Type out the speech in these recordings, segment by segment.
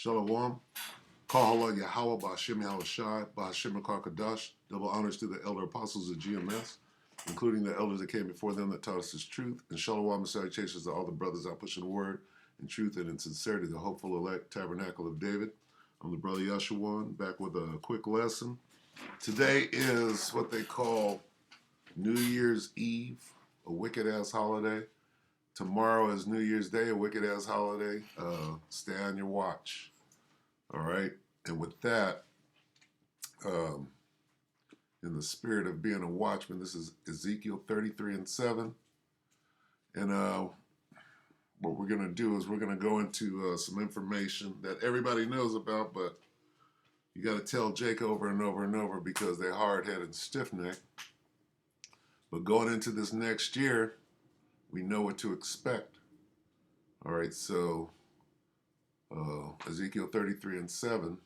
Shalom. Kahala Yahweh Ba'Hashem Yahushai Ba'Hashem Kadash. Double honors to the elder apostles of GMS, including the elders that came before them that taught us his truth. And shalom and salutations to all the brothers out pushing the word in truth and in sincerity, the hopeful elect tabernacle of David. I'm the brother Yeshuan, back with a quick lesson. Today is what they call New Year's Eve, a wicked-ass holiday. Tomorrow is New Year's Day, a wicked-ass holiday. Stay on your watch. All right? And with that, in the spirit of being a watchman, this is Ezekiel 33:7. And what we're going to do is we're going to go into some information that everybody knows about, but you got to tell Jake over and over and over because they're hard-headed and stiff-necked. But going into this next year, we know what to expect. All right, so Ezekiel 33:7.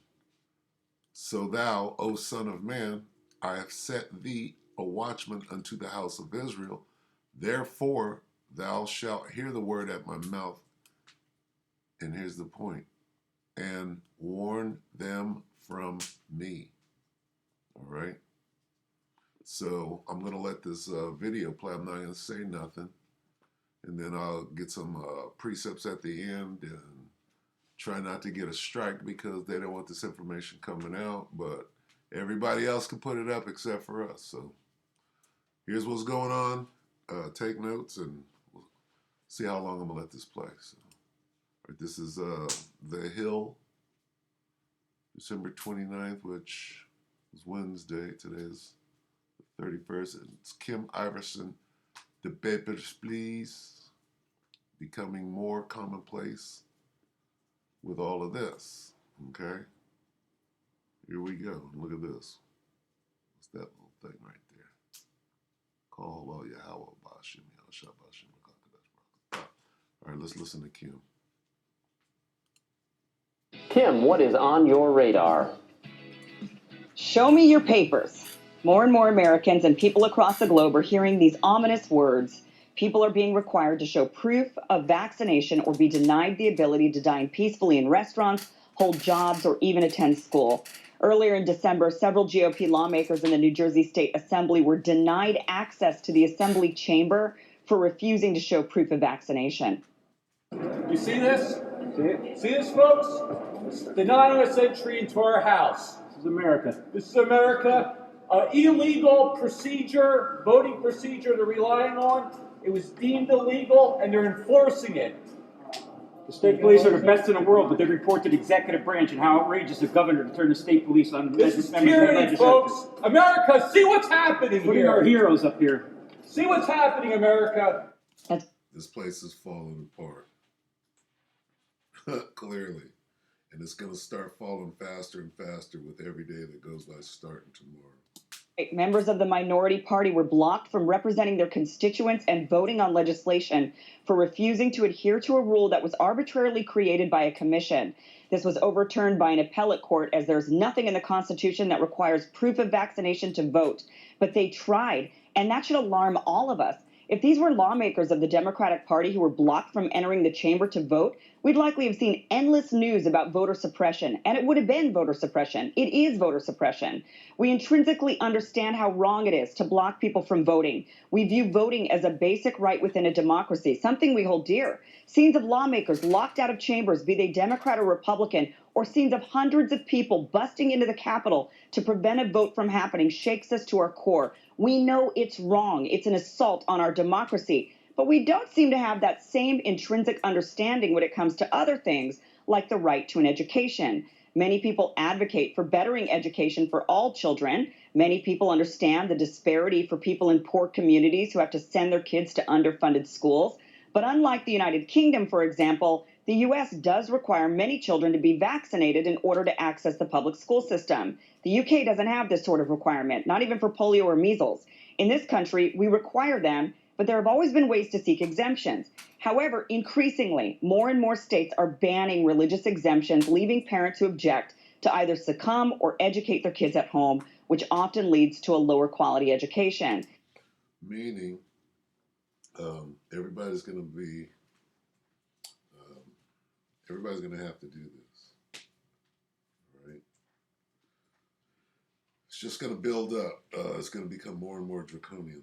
So thou, O son of man, I have set thee a watchman unto the house of Israel. Therefore thou shalt hear the word at my mouth. And here's the point. And warn them from me. All right. So I'm going to let this video play. I'm not going to say nothing. And then I'll get some precepts at the end and try not to get a strike because they don't want this information coming out. But everybody else can put it up except for us. So here's what's going on. Take notes and we'll see how long I'm going to let this play. So, all right, this is The Hill, December 29th, which is Wednesday. Today is the 31st. And it's Kim Iverson, The Papers, Please. Becoming more commonplace with all of this. Okay? Here we go. Look at this. What's that little thing right there? Call all Yahweh Ba'Hashem Yahushua Ba'Hashem Kadash. All right, let's listen to Kim. Kim, what is on your radar? Show me your papers. More and more Americans and people across the globe are hearing these ominous words. People are being required to show proof of vaccination or be denied the ability to dine peacefully in restaurants, hold jobs, or even attend school. Earlier in December, several GOP lawmakers in the New Jersey State Assembly were denied access to the Assembly chamber for refusing to show proof of vaccination. You see this? See this, folks? Denying us entry into our house. This is America. This is America. Illegal procedure, voting procedure they're relying on. It was deemed illegal, and they're enforcing it. The state police are the best in the world, but they report to the executive branch and how outrageous the governor to turn the state police on. This is tyranny, folks. America, see what's happening Putting here. our heroes up here. See what's happening, America. This place is falling apart. Clearly. And it's going to start falling faster and faster with every day that goes by starting tomorrow. Members of the minority party were blocked from representing their constituents and voting on legislation for refusing to adhere to a rule that was arbitrarily created by a commission. This was overturned by an appellate court as there's nothing in the Constitution that requires proof of vaccination to vote. But they tried, and that should alarm all of us. If these were lawmakers of the Democratic Party who were blocked from entering the chamber to vote, we'd likely have seen endless news about voter suppression, and it would have been voter suppression. It is voter suppression. We intrinsically understand how wrong it is to block people from voting. We view voting as a basic right within a democracy, something we hold dear. Scenes of lawmakers locked out of chambers, be they Democrat or Republican, or scenes of hundreds of people busting into the Capitol to prevent a vote from happening shakes us to our core. We know it's wrong. It's an assault on our democracy. But we don't seem to have that same intrinsic understanding when it comes to other things like the right to an education. Many people advocate for bettering education for all children. Many people understand the disparity for people in poor communities who have to send their kids to underfunded schools. But unlike the United Kingdom, for example, the U.S. does require many children to be vaccinated in order to access the public school system. The U.K. doesn't have this sort of requirement, not even for polio or measles. In this country, we require them, but there have always been ways to seek exemptions. However, increasingly, more and more states are banning religious exemptions, leaving parents who object to either succumb or educate their kids at home, which often leads to a lower quality education. Meaning, everybody's going to have to do this. It's just going to build up. It's going to become more and more draconian.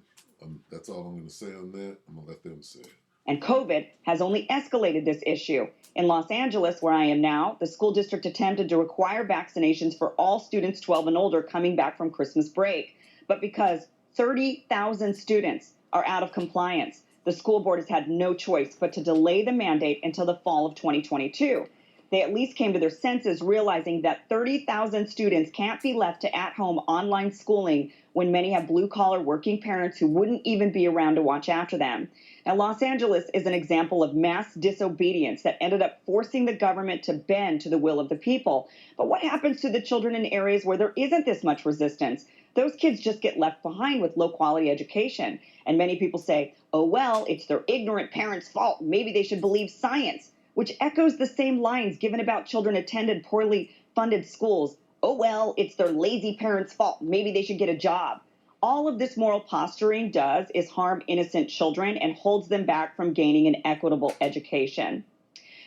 That's all I'm going to say on that. I'm going to let them say it. And COVID has only escalated this issue. In Los Angeles, where I am now, the school district attempted to require vaccinations for all students 12 and older coming back from Christmas break. But because 30,000 students are out of compliance, the school board has had no choice but to delay the mandate until the fall of 2022. They at least came to their senses, realizing that 30,000 students can't be left to at-home online schooling when many have blue-collar working parents who wouldn't even be around to watch after them. Now, Los Angeles is an example of mass disobedience that ended up forcing the government to bend to the will of the people. But what happens to the children in areas where there isn't this much resistance? Those kids just get left behind with low-quality education. And many people say, oh, well, it's their ignorant parents' fault. Maybe they should believe science, which echoes the same lines given about children attended poorly funded schools. Oh, well, it's their lazy parents' fault. Maybe they should get a job. All of this moral posturing does is harm innocent children and holds them back from gaining an equitable education.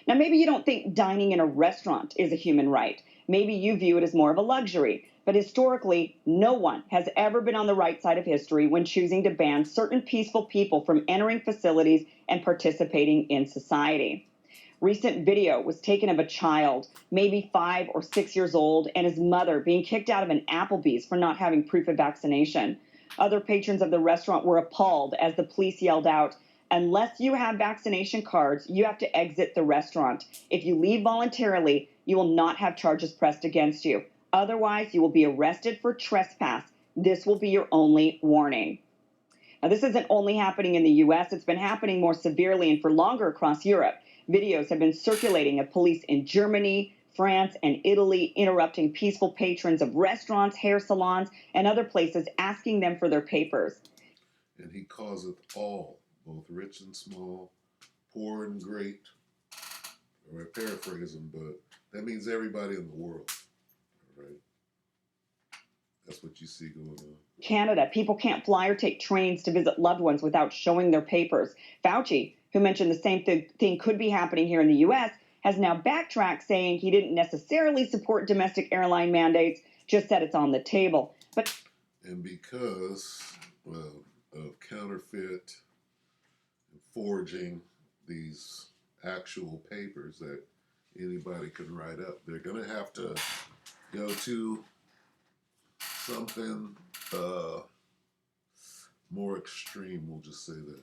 Now, maybe you don't think dining in a restaurant is a human right. Maybe you view it as more of a luxury. But historically, no one has ever been on the right side of history when choosing to ban certain peaceful people from entering facilities and participating in society. Recent video was taken of a child, maybe 5 or 6 years old, and his mother being kicked out of an Applebee's for not having proof of vaccination. Other patrons of the restaurant were appalled as the police yelled out, unless you have vaccination cards, you have to exit the restaurant. If you leave voluntarily, you will not have charges pressed against you. Otherwise, you will be arrested for trespass. This will be your only warning. Now, this isn't only happening in the U.S., it's been happening more severely and for longer across Europe. Videos have been circulating of police in Germany, France, and Italy interrupting peaceful patrons of restaurants, hair salons, and other places, asking them for their papers. And he causeth all, both rich and small, poor and great. Or I paraphrase him, but that means everybody in the world. All right? That's what you see going on. Canada, people can't fly or take trains to visit loved ones without showing their papers. Fauci, who mentioned the same thing could be happening here in the U.S., has now backtracked, saying he didn't necessarily support domestic airline mandates, just said it's on the table. And because of counterfeit and forging these actual papers that anybody can write up, they're going to have to go to something more extreme, we'll just say that,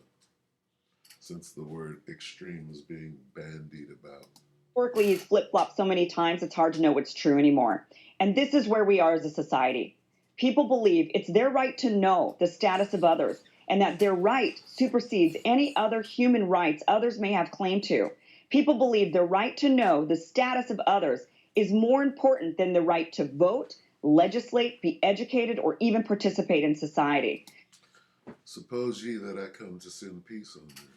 since the word extreme is being bandied about. Historically, he's flip-flopped so many times it's hard to know what's true anymore. And this is where we are as a society. People believe it's their right to know the status of others and that their right supersedes any other human rights others may have claim to. People believe their right to know the status of others is more important than the right to vote, legislate, be educated, or even participate in society. Suppose ye that I come to send peace on you.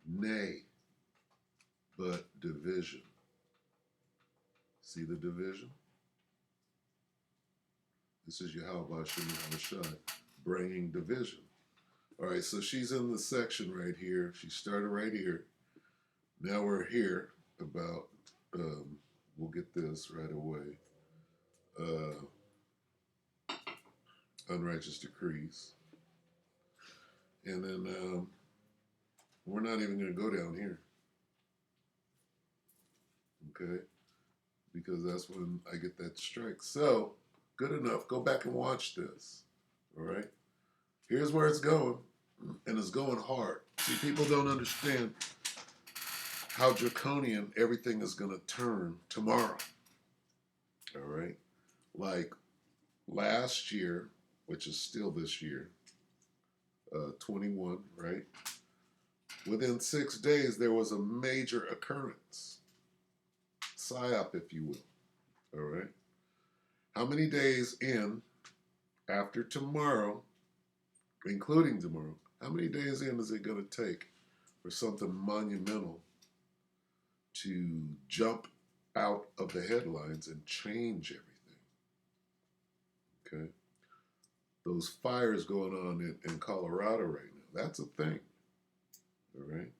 Nay, but division. See the division? This is Yahweh Shem Yahushai bringing division. All right, so she's in the section right here. She started right here. Now we're here about, we'll get this right away, unrighteous decrees. And then we're not even going to go down here. Okay? Because that's when I get that strike. So, good enough. Go back and watch this. All right? Here's where it's going. And it's going hard. See, people don't understand how draconian everything is going to turn tomorrow. All right? Like last year, which is still this year, 21, right? Within 6 days, there was a major occurrence. PSYOP, if you will. All right? How many days in after tomorrow, including tomorrow, how many days in is it going to take for something monumental to jump out of the headlines and change everything? Okay? Those fires going on in Colorado right now, that's a thing. All right?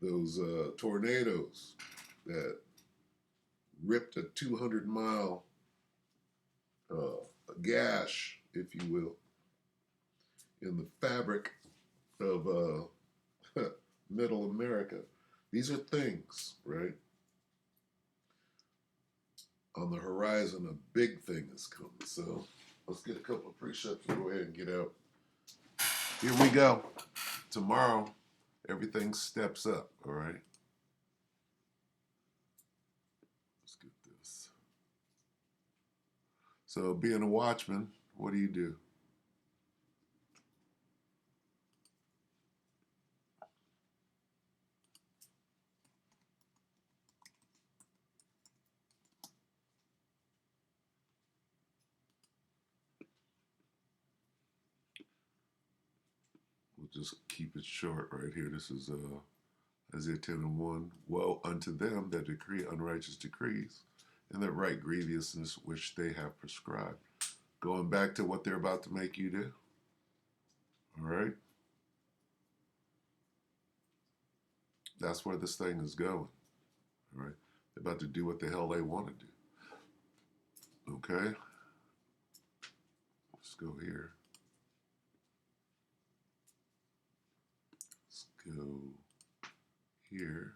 Those tornadoes that ripped a 200-mile gash if you will, in the fabric of middle America. These are things, right? On the horizon, a big thing is coming. So let's get a couple of precepts and go ahead and get out. Here we go. Tomorrow, everything steps up, all right? Let's get this. So being a watchman, what do? We'll just keep it short right here. This is Isaiah 10:1. Woe unto them that decree unrighteous decrees, and that write grievousness which they have prescribed. Going back to what they're about to make you do. All right? That's where this thing is going. All right? They're about to do what the hell they want to do. Okay? Let's go here. Let's go here.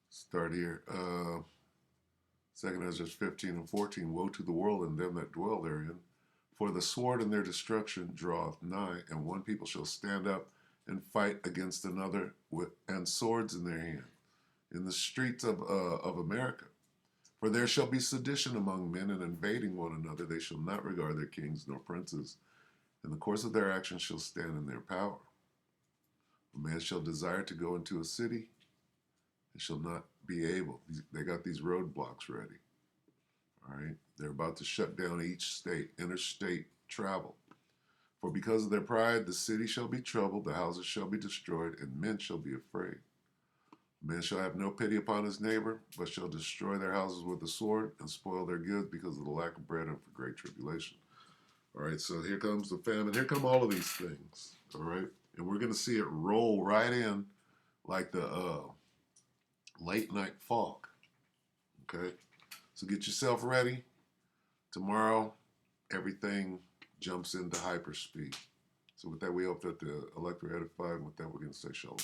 Start here. 2 Ezra 15:14. Woe to the world and them that dwell therein, for the sword and their destruction draweth nigh, and one people shall stand up and fight against another and swords in their hand in the streets of America. For there shall be sedition among men, and invading one another. They shall not regard their kings nor princes, and the course of their actions shall stand in their power. A man shall desire to go into a city, and shall not be able. They got these roadblocks ready. All right, they're about to shut down each state, interstate travel. For because of their pride, the city shall be troubled, the houses shall be destroyed, and men shall be afraid. Man shall have no pity upon his neighbor, but shall destroy their houses with the sword and spoil their goods because of the lack of bread and for great tribulation. All right, so here comes the famine. Here come all of these things. All right, and we're going to see it roll right in like the late night fog. Okay, so get yourself ready. Tomorrow, everything jumps into hyperspeed. So with that, we hope that the elect are edified. And with that, we're going to say shalom.